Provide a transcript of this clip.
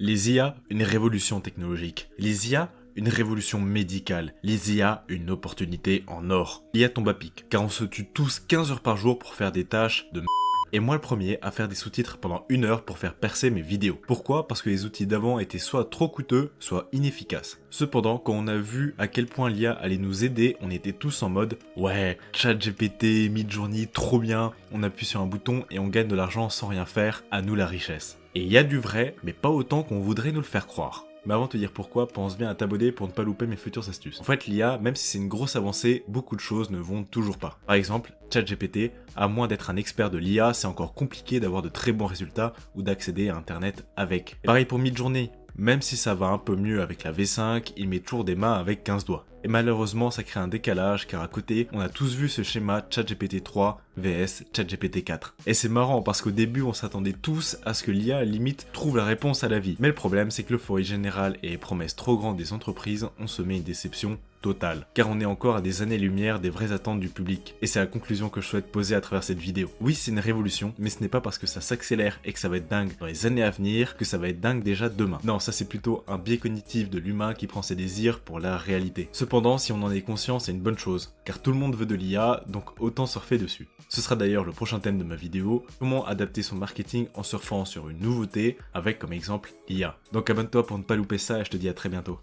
Les IA, une révolution technologique. Les IA, une révolution médicale. Les IA, une opportunité en or. L'IA tombe à pic, car on se tue tous 15 heures par jour pour faire des tâches de et moi le premier à faire des sous-titres pendant 1 heure pour faire percer mes vidéos. Pourquoi? Parce que les outils d'avant étaient soit trop coûteux, soit inefficaces. Cependant, quand on a vu à quel point l'IA allait nous aider, on était tous en mode « Ouais, ChatGPT, Midjourney, trop bien, on appuie sur un bouton et on gagne de l'argent sans rien faire, à nous la richesse. » Et il y a du vrai, mais pas autant qu'on voudrait nous le faire croire. Mais avant de te dire pourquoi, pense bien à t'abonner pour ne pas louper mes futures astuces. En fait, l'IA, même si c'est une grosse avancée, beaucoup de choses ne vont toujours pas. Par exemple, ChatGPT, à moins d'être un expert de l'IA, c'est encore compliqué d'avoir de très bons résultats ou d'accéder à Internet avec. Pareil pour Midjourney, même si ça va un peu mieux avec la V5, il met toujours des mains avec 15 doigts. Et malheureusement, ça crée un décalage car à côté, on a tous vu ce schéma ChatGPT 3 vs ChatGPT 4. Et c'est marrant parce qu'au début, on s'attendait tous à ce que l'IA limite trouve la réponse à la vie. Mais le problème, c'est que l'euphorie générale et les promesses trop grandes des entreprises ont semé une déception totale. Car on est encore à des années-lumière des vraies attentes du public. Et c'est la conclusion que je souhaite poser à travers cette vidéo. Oui, c'est une révolution, mais ce n'est pas parce que ça s'accélère et que ça va être dingue dans les années à venir que ça va être dingue déjà demain. Non, ça c'est plutôt un biais cognitif de l'humain qui prend ses désirs pour la réalité. Cependant, si on en est conscient, c'est une bonne chose, car tout le monde veut de l'IA, donc autant surfer dessus. Ce sera d'ailleurs le prochain thème de ma vidéo, comment adapter son marketing en surfant sur une nouveauté, avec comme exemple l'IA. Donc abonne-toi pour ne pas louper ça et je te dis à très bientôt.